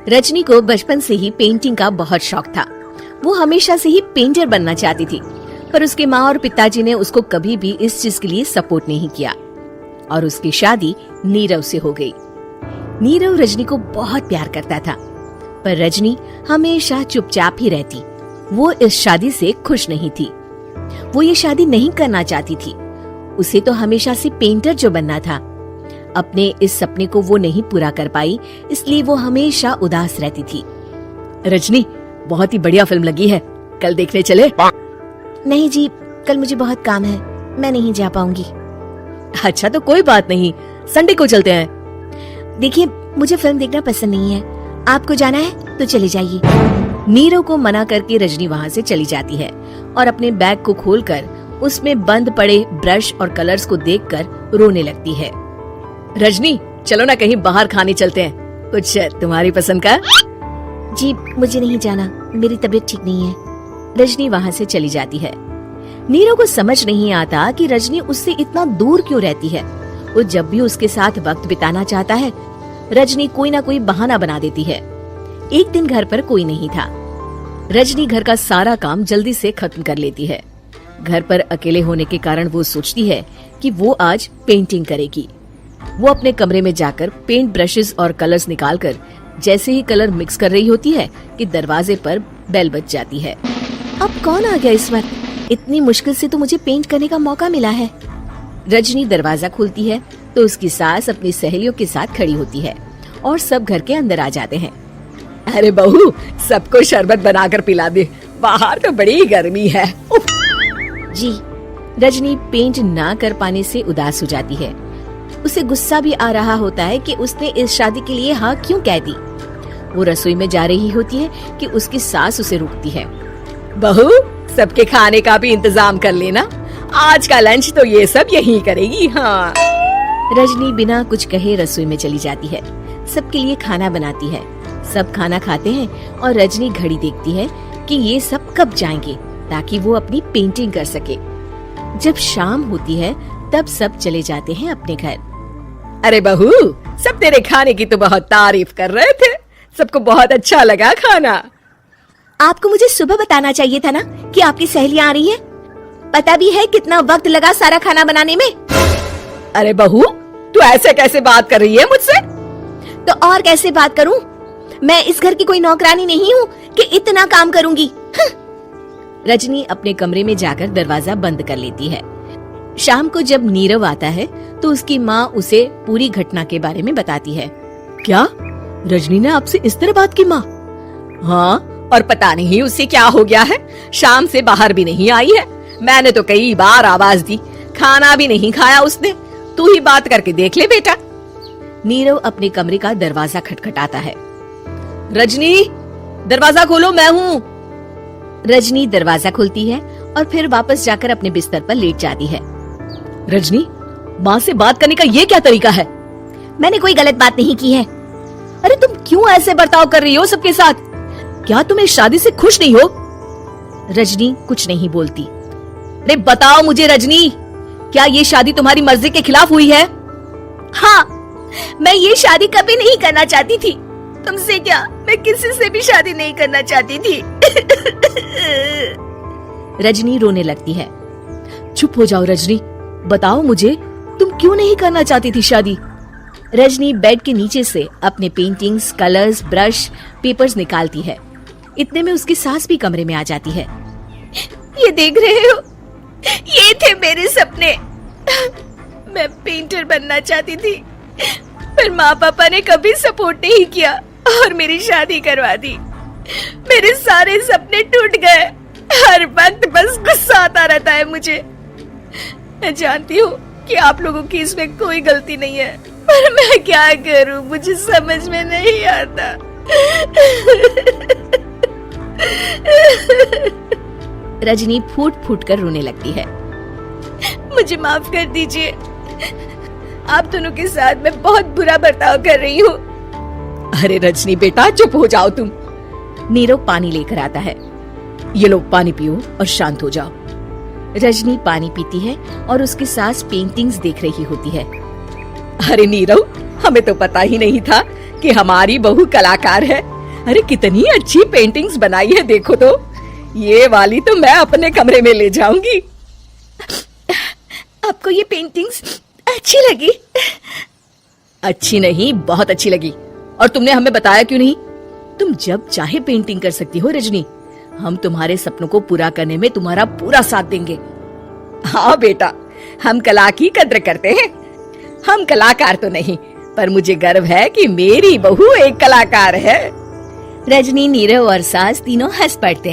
रजनी को बचपन से ही पेंटिंग का बहुत शौक था। वो हमेशा से ही पेंटर बनना चाहती थी, पर उसके माँ और पिताजी ने उसको कभी भी इस चीज के लिए सपोर्ट नहीं किया और उसकी शादी नीरव से हो गई। नीरव रजनी को बहुत प्यार करता था, पर रजनी हमेशा चुपचाप ही रहती। वो इस शादी से खुश नहीं थी। वो ये शादी नहीं करना चाहती थी। उसे तो हमेशा से पेंटर जो बनना था। अपने इस सपने को वो नहीं पूरा कर पाई, इसलिए वो हमेशा उदास रहती थी। रजनी, बहुत ही बढ़िया फिल्म लगी है, कल देखने चले? नहीं जी, कल मुझे बहुत काम है, मैं नहीं जा पाऊंगी। अच्छा तो कोई बात नहीं, संडे को चलते हैं। देखिए, मुझे फिल्म देखना पसंद नहीं है। आपको जाना है तो चले जाइए। नीरव को मना करके रजनी वहाँ से चली जाती है और अपने बैग को खोलकर उसमें बंद पड़े ब्रश और कलर्स को देखकर रोने लगती है। रजनी, चलो ना कहीं बाहर खाने चलते हैं, कुछ तुम्हारी पसंद का। जी, मुझे नहीं जाना, मेरी तबीयत ठीक नहीं है। रजनी वहाँ से चली जाती है। नीरव को समझ नहीं आता कि रजनी उससे इतना दूर क्यों रहती है। वो जब भी उसके साथ वक्त बिताना चाहता है, रजनी कोई ना कोई बहाना बना देती है। एक दिन घर पर कोई नहीं था। रजनी घर का सारा काम जल्दी से खत्म कर लेती है। घर पर अकेले होने के कारण वो सोचती है कि वो आज पेंटिंग करेगी। वो अपने कमरे में जाकर पेंट ब्रशेस और कलर्स निकालकर जैसे ही कलर मिक्स कर रही होती है कि दरवाजे पर बेल बज जाती है। अब कौन आ गया इस वक्त? इतनी मुश्किल से तो मुझे पेंट करने का मौका मिला है। रजनी दरवाजा खोलती है तो उसकी सास अपनी सहेलियों के साथ खड़ी होती है और सब घर के अंदर आ जाते हैं। अरे बहू, सबको शरबत बनाकर पिला दे, बाहर तो बड़ी गर्मी है। जी। रजनी पेंट ना कर पाने से उदास हो जाती है। उसे गुस्सा भी आ रहा होता है कि उसने इस शादी के लिए हाँ क्यों कह दी। वो रसोई में जा रही होती है कि उसकी सास उसे रोकती है। बहू, सबके खाने का भी इंतजाम कर लेना, आज का लंच तो ये सब यही करेगी। हाँ। रजनी बिना कुछ कहे रसोई में चली जाती है। सबके लिए खाना बनाती है। सब खाना खाते हैं और रजनी घड़ी देखती है कि ये सब कब जाएंगे ताकि वो अपनी पेंटिंग कर सके। जब शाम होती है तब सब चले जाते हैं अपने घर। अरे बहू, सब तेरे खाने की तो बहुत तारीफ कर रहे थे, सबको बहुत अच्छा लगा खाना। आपको मुझे सुबह बताना चाहिए था ना कि आपकी सहेलियां आ रही है। पता भी है कितना वक्त लगा सारा खाना बनाने में। अरे बहू, तू ऐसे कैसे बात कर रही है मुझसे? तो और कैसे बात करूं? मैं इस घर की कोई नौकरानी नहीं हूँ कि इतना काम करूंगी। रजनी अपने कमरे में जाकर दरवाजा बंद कर लेती है। शाम को जब नीरव आता है तो उसकी माँ उसे पूरी घटना के बारे में बताती है। क्या रजनी ने आपसे इस तरह बात की माँ? हाँ, और पता नहीं उसे क्या हो गया है, शाम से बाहर भी नहीं आई है। मैंने तो कई बार आवाज दी, खाना भी नहीं खाया उसने। तू ही बात करके देख ले बेटा। नीरव अपने कमरे का दरवाजा खटखटाता है। रजनी, दरवाजा खोलो, मैं हूँ। रजनी दरवाजा खोलती है और फिर वापस जाकर अपने बिस्तर पर लेट जाती है। रजनी, माँ से बात करने का ये क्या तरीका है? मैंने कोई गलत बात नहीं की है। अरे तुम क्यों ऐसे बर्ताव कर रही हो सबके साथ? क्या तुम इस शादी से खुश नहीं हो? रजनी कुछ नहीं बोलती। अरे बताओ मुझे रजनी, क्या ये शादी तुम्हारी मर्जी के खिलाफ हुई है? हाँ, मैं ये शादी कभी नहीं करना चाहती थी। तुमसे क्या, मैं किसी से भी शादी नहीं करना चाहती थी। रजनी रोने लगती है। चुप हो जाओ रजनी, बताओ मुझे, तुम क्यों नहीं करना चाहती थी शादी? रजनी बेड के नीचे से अपने पेंटिंग्स, कलर्स, ब्रश, पेपर्स निकालती है। इतने में उसकी सास भी कमरे में आ जाती है। ये देख रहे हो, ये थे मेरे सपने। मैं पेंटर बनना चाहती थी, पर माँ पापा ने कभी सपोर्ट नहीं किया और मेरी शादी करवा दी। मेरे सारे सपने टूट गए। हर वक्त बस गुस्सा आता रहता है मुझे। मैं जानती हूँ कि आप लोगों की इसमें कोई गलती नहीं है, पर मैं क्या करूँ, मुझे समझ में नहीं आता। रजनी फूट फूट कर रोने लगती है। मुझे माफ कर दीजिए, आप दोनों के साथ मैं बहुत बुरा बर्ताव कर रही हूँ। अरे रजनी बेटा, चुप हो जाओ तुम। नीरव पानी लेकर आता है। ये लो पानी पियो और शांत हो जाओ। रजनी पानी पीती है और उसकी सास पेंटिंग्स देख रही होती है। अरे नीरव, हमें तो पता ही नहीं था कि हमारी बहू कलाकार है। अरे कितनी अच्छी पेंटिंग्स बनाई है, देखो तो। ये वाली तो मैं अपने कमरे में ले जाऊंगी। आपको ये पेंटिंग्स अच्छी लगी? अच्छी नहीं, बहुत अच्छी लगी। और तुमने हमें बताया क्यों नहीं? तुम जब चाहे पेंटिंग कर सकती हो रजनी। हम तुम्हारे सपनों को पूरा करने में तुम्हारा पूरा साथ देंगे। हाँ बेटा, हम कला की कद्र करते हैं। हम कलाकार तो नहीं, पर मुझे गर्व है कि मेरी बहू एक कलाकार है। रजनी, नीरव और सास तीनों हंस पड़ते हैं।